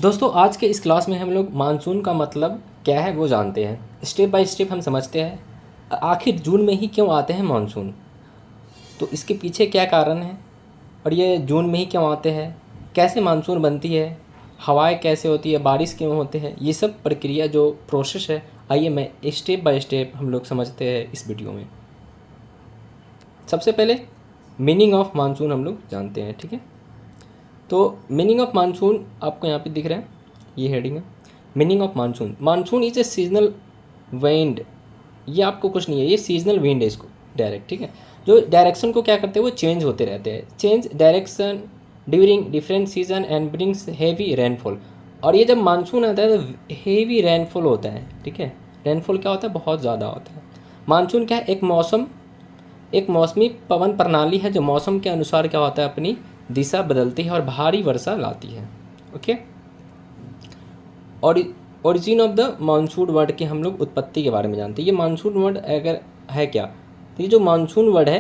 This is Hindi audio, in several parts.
दोस्तों आज के इस क्लास में हम लोग मानसून का मतलब क्या है वो जानते हैं। स्टेप बाय स्टेप हम समझते हैं आखिर जून में ही क्यों आते हैं मानसून, तो इसके पीछे क्या कारण है और ये जून में ही क्यों आते हैं, कैसे मानसून बनती है, हवाएं कैसे होती है, बारिश क्यों होते हैं, ये सब प्रक्रिया जो प्रोसेस है, आइए मैं स्टेप बाय स्टेप हम लोग समझते हैं इस वीडियो में। सबसे पहले मीनिंग ऑफ मानसून हम लोग जानते हैं, ठीक है। तो मीनिंग ऑफ मानसून आपको यहाँ पे दिख रहा है, ये हेडिंग है meaning of monsoon. Monsoon is a seasonal wind, ये आपको कुछ नहीं है, ये सीजनल विंड है इसको डायरेक्ट, ठीक है। जो डायरेक्शन को क्या करते हैं वो चेंज होते रहते हैं, change direction during different season and brings heavy rainfall. और ये जब मानसून आता है तो हेवी रेनफॉल होता है, ठीक है। रेनफॉल क्या होता है, बहुत ज़्यादा होता है। मानसून क्या है, एक मौसमी पवन प्रणाली है जो मौसम के अनुसार क्या होता है अपनी दिशा बदलती है और भारी वर्षा लाती है, ओके। और origin of the monsoon word के हम लोग उत्पत्ति के बारे में जानते हैं। ये मानसून वर्ड अगर है क्या, तो ये जो मानसून वर्ड है,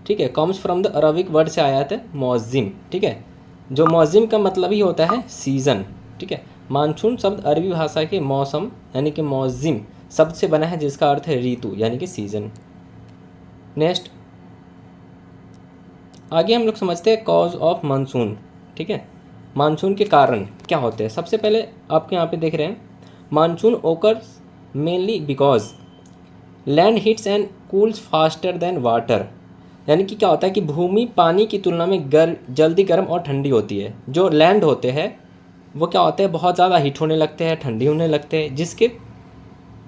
ठीक है, comes from the Arabic word से आया था मौजिम, ठीक है। जो मौजिम का मतलब ही होता है सीज़न, ठीक है। मानसून शब्द अरबी भाषा के मौसम यानी कि मौजिम शब्द से बना है जिसका अर्थ है ऋतु यानी कि सीजन। नेक्स्ट आगे हम लोग समझते हैं कॉज ऑफ मानसून, ठीक है। मानसून के कारण क्या होते हैं। सबसे पहले आपके यहाँ पे देख रहे हैं monsoon occurs mainly because land heats and cools faster than water, यानी कि क्या होता है कि भूमि पानी की तुलना में जल्दी गर्म और ठंडी होती है। जो लैंड होते हैं वो क्या होते हैं, बहुत ज़्यादा हीट होने लगते हैं, ठंडी होने लगते हैं, जिसके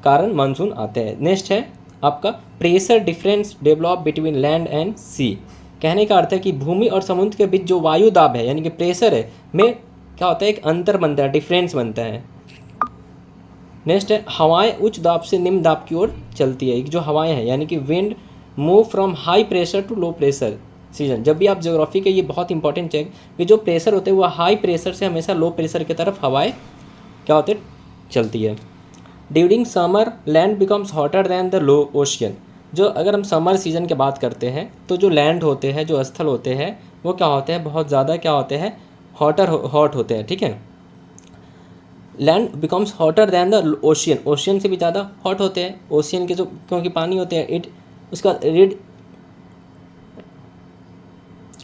कारण मानसून आते हैं। नेक्स्ट है आपका pressure difference develop between land and sea, कहने का अर्थ है कि भूमि और समुद्र के बीच जो वायु दाब है यानी कि प्रेशर है में क्या होता है, एक अंतर बनता है, डिफरेंस बनता है। नेक्स्ट है हवाएं उच्च दाब से निम्न दाब की ओर चलती है। जो हवाएं हैं यानी कि wind move from high pressure to low pressure season. जब भी आप ज्योग्राफी के, ये बहुत इंपॉर्टेंट चेक कि जो प्रेशर होते हैं वो हाई प्रेशर से हमेशा लो प्रेशर की तरफ हवाएं क्या होते चलती है। During summer land becomes hotter than the low ocean. जो अगर हम समर सीज़न की बात करते हैं तो जो लैंड होते हैं, जो स्थल होते हैं वो क्या होते हैं, बहुत ज़्यादा क्या होते हैं, हॉट होते हैं, ठीक है। Land becomes hotter than the ocean, ocean से भी ज़्यादा हॉट होते हैं। ओशियन के जो क्योंकि पानी होते हैं उसका red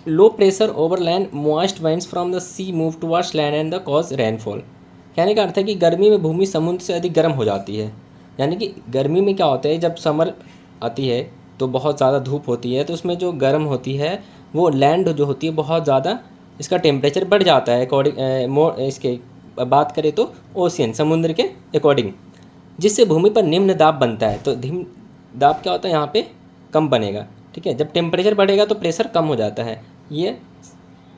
low pressure over land moist winds from the sea move towards land and the cause rainfall. कहने का अर्थ है कि गर्मी में भूमि समुद्र से अधिक गर्म हो जाती है। यानी कि गर्मी में क्या होता है, जब समर आती है तो बहुत ज़्यादा धूप होती है, तो उसमें जो गर्म होती है वो लैंड जो होती है बहुत ज़्यादा इसका टेम्परेचर बढ़ जाता है अकॉर्डिंग इसके बात करें तो ओशियन समुद्र के अकॉर्डिंग, जिससे भूमि पर निम्न दाब बनता है। तो निम्न दाब क्या होता है, यहाँ पे कम बनेगा, ठीक है। जब टेम्परेचर बढ़ेगा तो प्रेशर कम हो जाता है। ये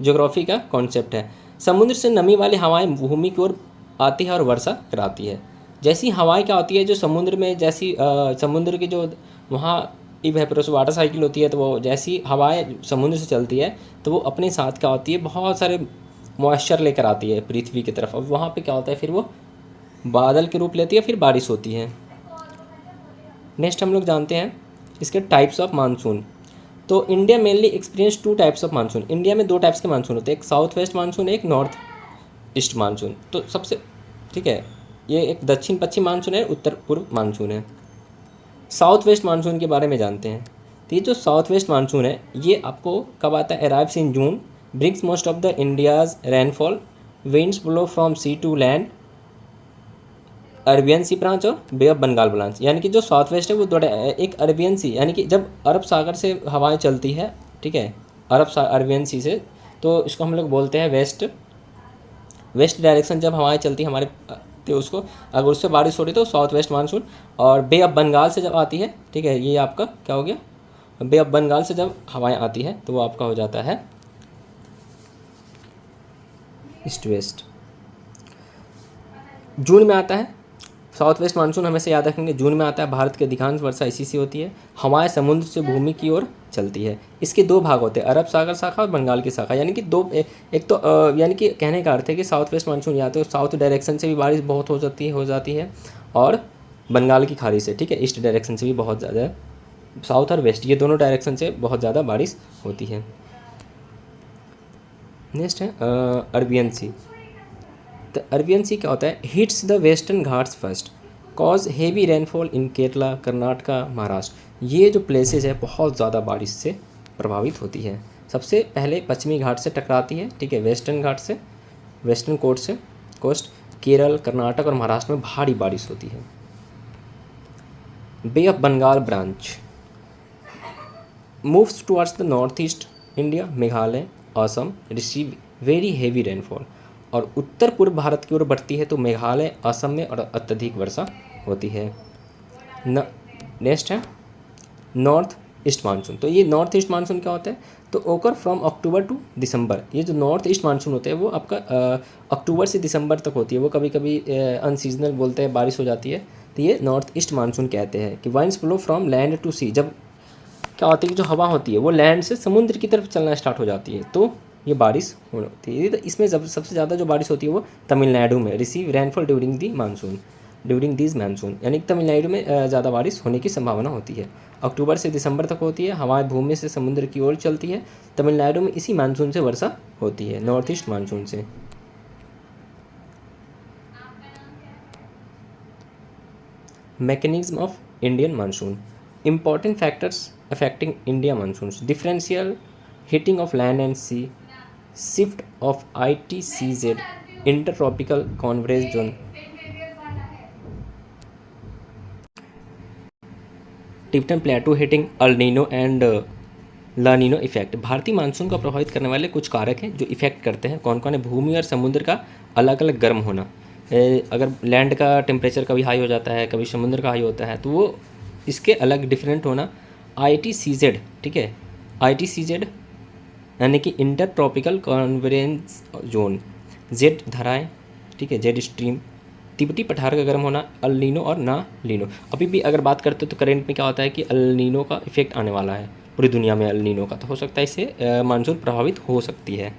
ज्योग्राफी का कॉन्सेप्ट है। समुद्र से नमी वाली हवाएं भूमि की ओर आती है और वर्षा कराती है। जैसी हवाएं क्या होती है, जो समुद्र में जैसी समुद्र की जो वहाँ इवेपोरेशन वाटर साइकिल होती है, तो वो जैसी हवाएं समुद्र से चलती है तो वो अपने साथ क्या होती है, बहुत सारे मॉइस्चर लेकर आती है पृथ्वी की तरफ। अब वहाँ पे क्या होता है, फिर वो बादल के रूप लेती है, फिर बारिश होती है। नेक्स्ट हम लोग जानते हैं इसके टाइप्स ऑफ मानसून। तो India mainly experience 2 types of monsoon. India में 2 टाइप्स के मानसून होते हैं, एक साउथ वेस्ट मानसून, एक नॉर्थ ईस्ट मानसून। तो सबसे ठीक है, ये एक दक्षिण पश्चिम मानसून है, उत्तर पूर्व मानसून है। साउथ वेस्ट मानसून के बारे में जानते हैं। तो ये जो साउथ वेस्ट मानसून है ये आपको कब आता है, arrives in June, brings most of the India's rainfall, winds blow from sea to land, Arabian sea branch और बे ऑफ बंगाल ब्रांच। यानी कि जो साउथ वेस्ट है वो एक अरबियन सी, यानी कि जब अरब सागर से हवाएं चलती है, ठीक है, अरबियन सी से, तो इसको हम लोग बोलते हैं वेस्ट डायरेक्शन। जब हवाएं चलती है हमारे, तो उसको अगर उससे बारिश हो रही तो साउथ वेस्ट मानसून। और बे ऑफ बंगाल से जब आती है, ठीक है, ये आपका क्या हो गया, बे ऑफ बंगाल से जब हवाएं आती है तो वो आपका हो जाता है ईस्ट वेस्ट। जून में आता है साउथ वेस्ट मानसून, हमेशा याद रखेंगे जून में आता है। भारत की अधिकांश वर्षा इसी से होती है। हवाएं समुद्र से भूमि की ओर चलती है। इसके 2 भाग होते हैं, अरब सागर शाखा और बंगाल की शाखा। यानी कि एक तो यानी कि कहने का अर्थ है कि साउथ वेस्ट मानसून या तो साउथ डायरेक्शन से भी बारिश बहुत हो जाती है और बंगाल की खाड़ी से, ठीक है, ईस्ट डायरेक्शन से भी बहुत ज़्यादा, साउथ और वेस्ट ये दोनों डायरेक्शन से बहुत ज़्यादा बारिश होती है। नेक्स्ट है अरबियन सी। तो अरबियन सी क्या होता है, hits the western Ghats first, cause heavy rainfall in Kerala, Karnataka, Maharashtra. ये जो प्लेसेस है बहुत ज़्यादा बारिश से प्रभावित होती है। सबसे पहले पश्चिमी घाट से टकराती है, ठीक है, वेस्टर्न घाट से, वेस्टर्न कोस्ट केरल, कर्नाटक और महाराष्ट्र में भारी बारिश होती है। Bay of Bengal branch moves towards the north east India, Meghalaya, Assam receive very heavy rainfall, और उत्तर पूर्व भारत की ओर बढ़ती है तो मेघालय, असम में और अत्यधिक वर्षा होती है। नेक्स्ट है नॉर्थ ईस्ट मानसून। तो ये नॉर्थ ईस्ट मानसून क्या होता है, तो ओकर फ्रॉम अक्टूबर टू दिसंबर। ये जो नॉर्थ ईस्ट मानसून होता है वो आपका अक्टूबर से दिसंबर तक होती है। वो कभी कभी अनसीजनल बोलते हैं, बारिश हो जाती है, तो ये नॉर्थ ईस्ट मानसून कहते हैं। कि winds flow from land to sea, जब क्या होती है कि जो हवा होती है वो लैंड से समुद्र की तरफ चलना स्टार्ट हो जाती है तो ये बारिश होती है। तो इसमें सबसे ज़्यादा जो बारिश होती है वो तमिलनाडु में, receive rainfall during this monsoon, यानी तमिलनाडु में ज़्यादा बारिश होने की संभावना होती है। अक्टूबर से दिसंबर तक होती है, हवाएं भूमि से समुद्र की ओर चलती है। तमिलनाडु में इसी मानसून से वर्षा होती है, नॉर्थ ईस्ट मानसून से। Mechanism of Indian monsoon, important factors affecting India monsoon, differential heating of land and sea, shift of ITCZ, intertropical convergence zone, Tibetan plateau heating, El Nino and La Nina effect. भारतीय मानसून को प्रभावित करने वाले कुछ कारक हैं जो इफेक्ट करते हैं। कौन कौन है, भूमि और समुद्र का अलग अलग गर्म होना। अगर लैंड का टेम्परेचर कभी हाई हो जाता है, कभी समुद्र का हाई होता है, तो वो इसके अलग डिफरेंट होना। ITCZ, ठीक है, ITCZ यानी कि इंटर ट्रॉपिकल कॉन्वरेंस जोन, जेड धाराएँ, ठीक है, जेड स्ट्रीम, तिब्बती पठार का गर्म होना, अल नीनो और ना लीनो। अभी भी अगर बात करते हो तो करेंट में क्या होता है कि अल नीनो का इफेक्ट आने वाला है पूरी दुनिया में, अल नीनो का, तो हो सकता है इससे मानसून प्रभावित हो सकती है।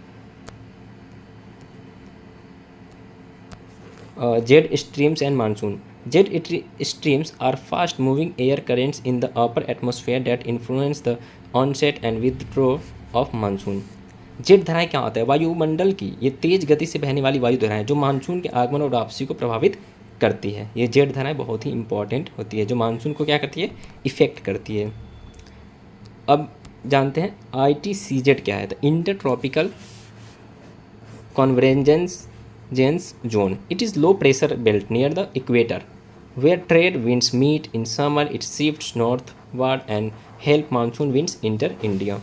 Jet streams and monsoon, jet streams are fast moving air currents in the upper atmosphere that influence the onset and withdraw of monsoon. Jet धाराएं क्या होता है, वायुमंडल की ये तेज गति से बहने वाली वायु धाराएं जो मानसून के आगमन और वापसी को प्रभावित करती है। ये जेट धाराएं बहुत ही इंपॉर्टेंट होती है, जो मानसून को क्या करती है, इफेक्ट करती है। अब जानते हैं ITCZ क्या है, तो inter tropical convergence zone. It is low pressure belt near the equator where trade winds meet in summer. It shifts northward and help monsoon winds enter India.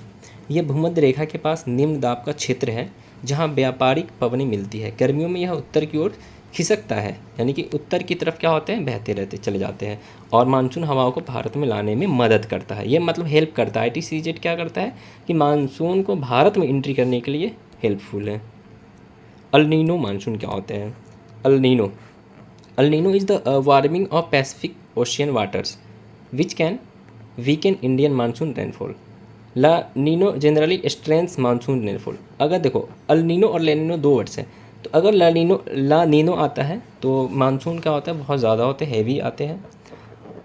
यह भूमध्य रेखा के पास निम्न दाब का क्षेत्र है जहां व्यापारिक पवनें मिलती है। गर्मियों में यह उत्तर की ओर खिसकता है, यानी कि उत्तर की तरफ क्या होते हैं, बहते रहते चले जाते हैं, और मानसून हवाओं को भारत में लाने में मदद करता है। ये मतलब हेल्प करता है। ITCZ क्या करता है कि मानसून को भारत में एंट्री करने के लिए हेल्पफुल है। अल नीनो मानसून क्या होते हैं, El Nino is the warming of Pacific Ocean waters which can weaken Indian monsoon rainfall. La Nina generally strengths monsoon rainfall. अगर देखो अल नीनो और ला नीनो दो वर्ड्स हैं, तो अगर ला नीनो आता है तो मानसून क्या होता है, बहुत ज़्यादा होते हैं, हैवी आते हैं।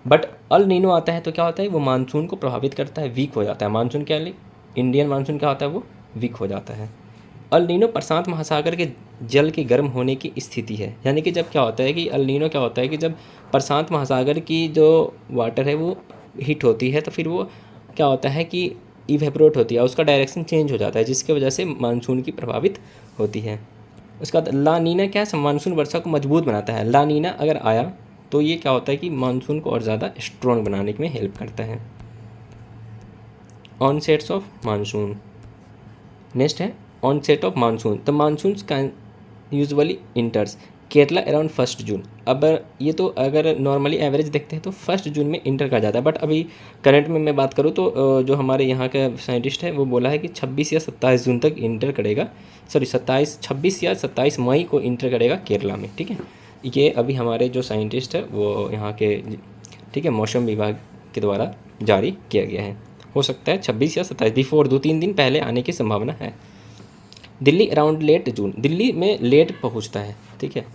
बट अल नीनो आता है तो क्या होता है, वो मानसून को प्रभावित करता है, वीक हो जाता है मानसून। क्या इंडियन मानसून क्या होता है, वो वीक हो जाता है। अल नीनो प्रशांत महासागर के जल के गर्म होने की स्थिति है, यानी कि जब क्या होता है कि अल नीनो क्या होता है कि जब प्रशांत महासागर की जो वाटर है वो हीट होती है, तो फिर वो क्या होता है कि इवेपोरेट होती है, उसका डायरेक्शन चेंज हो जाता है, जिसकी वजह से मानसून की प्रभावित होती है। उसका बाद ला नीना क्या है, मानसून वर्षा को मजबूत बनाता है। ला नीना अगर आया तो ये क्या होता है कि मानसून को और ज़्यादा स्ट्रॉन्ग बनाने में हेल्प करता है। ऑनसेट्स ऑफ मानसून, नेक्स्ट है ऑनसेट ऑफ मानसून। तो monsoon can usually इंटर्स Kerala around 1 जून। अब ये तो अगर नॉर्मली एवरेज देखते हैं तो 1 जून में इंटर कर जाता है, बट अभी करंट में मैं बात करूँ तो जो हमारे यहाँ का साइंटिस्ट है वो बोला है कि 26 या 27 जून तक इंटर करेगा, सॉरी 26 या 27 मई को इंटर करेगा केरला में, ठीक है। ये अभी हमारे जो साइंटिस्ट है वो यहाँ के, ठीक है, मौसम विभाग के द्वारा जारी किया गया है। हो सकता है 26 या 27 बिफोर 2-3 दिन पहले आने की संभावना है। Delhi around late June, Delhi में लेट पहुंचता है, ठीक है।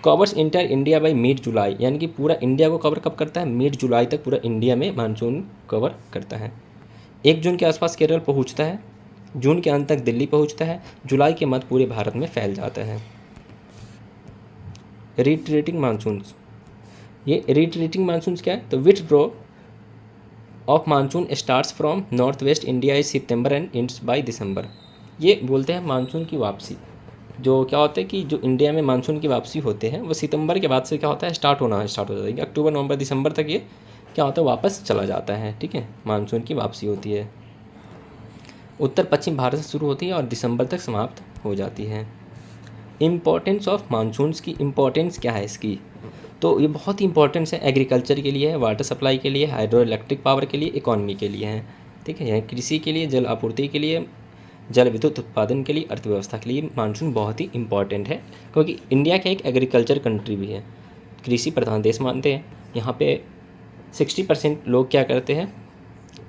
Covers entire India by mid July, यानी कि पूरा इंडिया को कवर कब करता है, मिड जुलाई तक पूरा इंडिया में मानसून कवर करता है। 1 जून के आसपास केरल पहुंचता है, जून के अंत तक दिल्ली पहुंचता है, जुलाई के मध्य पूरे भारत में फैल जाता है। Retreating monsoons. ये रिट्रेटिंग मानसून्स क्या है? तो withdraw of monsoon starts from north west India is September and ends by December. ये बोलते हैं मानसून की वापसी। जो क्या होता है कि जो इंडिया में मानसून की वापसी होते हैं वो सितंबर के बाद से क्या होता है, स्टार्ट हो जाता है। अक्टूबर नवंबर दिसंबर तक ये क्या होता है, वापस चला जाता है। ठीक है, मानसून की वापसी होती है। उत्तर पश्चिम भारत से शुरू होती है और दिसंबर तक समाप्त हो जाती है। इम्पोर्टेंस ऑफ मानसून्स की इम्पोर्टेंस क्या है इसकी? तो ये बहुत ही इंपॉर्टेंस है, एग्रीकल्चर के लिए है, वाटर सप्लाई के लिए, हाइड्रो इलेक्ट्रिक पावर के लिए, इकोनॉमी के लिए है। ठीक है, कृषि के लिए, जल आपूर्ति के लिए, जल विद्युत उत्पादन के लिए, अर्थव्यवस्था के लिए मानसून बहुत ही इंपॉर्टेंट है, क्योंकि इंडिया का एक एग्रीकल्चर कंट्री भी है, कृषि प्रधान देश मानते हैं। यहाँ पे 60% लोग क्या करते हैं,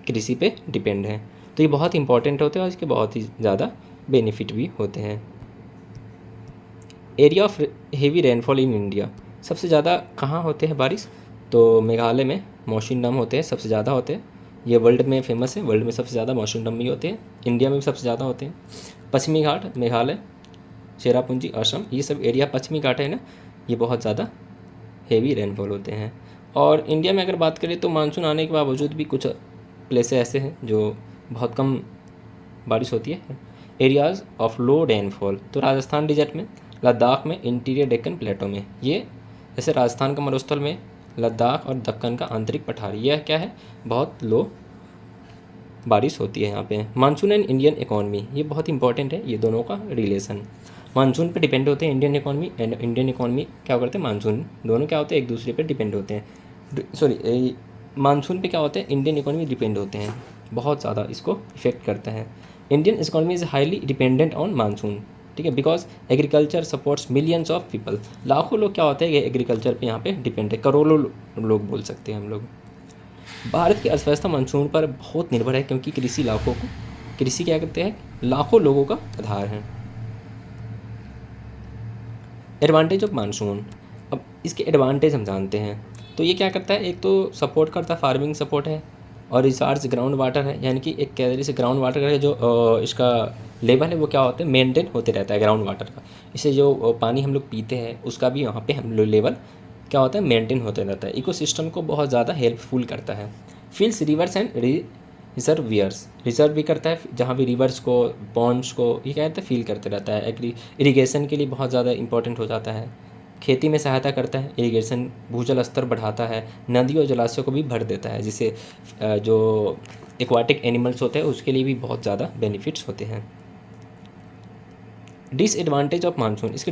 कृषि पे डिपेंड हैं। तो ये बहुत इंपॉर्टेंट होते हैं और इसके बहुत ही ज़्यादा बेनिफिट भी होते हैं। Area of heavy rainfall in India, सबसे ज़्यादा कहाँ होते हैं बारिश? तो मेघालय में मौसम होते हैं, सबसे ज़्यादा होते हैं। ये वर्ल्ड में फेमस है, वर्ल्ड में सबसे ज़्यादा मौसम भी होते हैं, इंडिया में भी सबसे ज़्यादा होते हैं। पश्चिमी घाट, मेघालय, चेरापूंजी, असम, ये सब एरिया पश्चिमी घाट है ना, ये बहुत ज़्यादा हेवी रेनफॉल होते हैं। और इंडिया में अगर बात करें तो मानसून आने के बावजूद भी कुछ प्लेसेस ऐसे हैं जो बहुत कम बारिश होती है। एरियाज़ ऑफ लो रेनफॉल, तो राजस्थान डिजर्ट में, लद्दाख में, इंटीरियर डेक्कन प्लेटो में। ये जैसे राजस्थान का मरुस्थल में, लद्दाख और दक्कन का आंतरिक पठार, यह क्या है, बहुत लो बारिश होती है यहाँ पे। मानसून एंड इंडियन इकोनॉमी, ये बहुत इंपॉर्टेंट है, ये दोनों का रिलेशन। मानसून पे डिपेंड होते हैं Indian economy, and Indian economy क्या करते हैं, मानसून, दोनों क्या होते हैं, एक दूसरे पे डिपेंड होते हैं। सॉरी, मानसून पे क्या होता है, इंडियन इकोनॉमी डिपेंड होते हैं, बहुत ज़्यादा इसको इफेक्ट करता है। Indian economy is highly dependent on monsoon. ठीक है, because agriculture supports millions of people, लाखों लोग क्या होते हैं, ये एग्रीकल्चर पे यहाँ पे डिपेंड है, करोड़ों लोग बोल सकते हैं हम लोग। भारत की अर्थव्यवस्था मानसून पर बहुत निर्भर है, क्योंकि कृषि क्या करते हैं, लाखों लोगों का आधार है। एडवांटेज ऑफ मानसून, अब इसके एडवांटेज हम जानते हैं। तो ये क्या करता है, एक तो सपोर्ट करता है, फार्मिंग सपोर्ट है, और रिचार्ज ग्राउंड वाटर है, यानी कि एक कैलरी से ग्राउंड वाटर का जो इसका लेवल है वो क्या होता है, मेंटेन होते रहता है ग्राउंड वाटर का। इससे जो पानी हम लोग पीते हैं उसका भी यहाँ पे हम लोग लेवल क्या होता है, मेंटेन होते रहता है। इकोसिस्टम को बहुत ज़्यादा हेल्पफुल करता है। फिल्स रिवर्स एंड रिजर्वियर्स, रिजर्व भी करता है, जहाँ भी रिवर्स को, पॉन्ड्स को, ये क्या कहते हैं, फील करते रहता है। इरीगेशन के लिए बहुत ज़्यादा इंपॉर्टेंट हो जाता है। खेती में सहायता करता है, इरीगेशन भूजल स्तर बढ़ाता है, नदियों और जलाशयों को भी भर देता है, जिससे जो एक्वाटिक एनिमल्स होते हैं उसके लिए भी बहुत ज़्यादा बेनिफिट्स होते हैं। डिसएडवांटेज ऑफ मानसून, इसके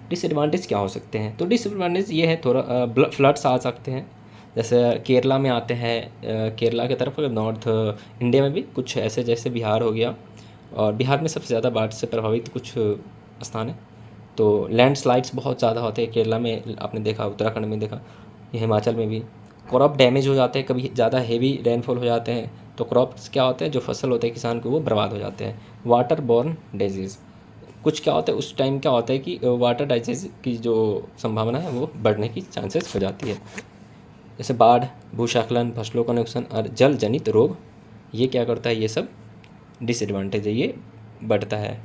डिसएडवांटेज क्या हो सकते हैं? तो डिसएडवांटेज ये है, थोड़ा फ्लड्स आ सकते हैं, जैसे केरला में आते हैं, केरला की तरफ, नॉर्थ इंडिया में भी कुछ ऐसे, जैसे बिहार हो गया, और बिहार में सबसे ज़्यादा बाढ़ से प्रभावित कुछ स्थान है। तो लैंडस्लाइड्स बहुत ज़्यादा होते हैं केरला में, आपने देखा, उत्तराखंड में देखा, ये हिमाचल में भी। क्रॉप डैमेज हो जाते हैं, कभी ज़्यादा हेवी रेनफॉल हो जाते हैं तो क्रॉप्स क्या होते हैं, जो फसल होते हैं किसान को, वो बर्बाद हो जाते हैं। वाटर बॉर्न डिजीज़, कुछ क्या होता है उस टाइम, क्या होता है कि वाटर डिजीज़ की जो संभावना है वो बढ़ने की चांसेस हो जाती है, जैसे बाढ़, भूस्खलन, फसलों का नुकसान और जल जनित रोग। ये क्या करता है, ये सब डिसएडवांटेज है, ये बढ़ता है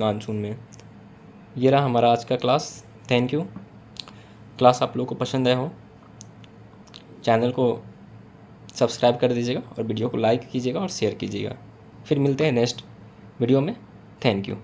मानसून में। ये रहा हमारा आज का क्लास। Thank you. क्लास आप लोगों को पसंद आया हो, चैनल को सब्सक्राइब कर दीजिएगा और वीडियो को लाइक कीजिएगा और शेयर कीजिएगा। फिर मिलते हैं नेक्स्ट वीडियो में। Thank you.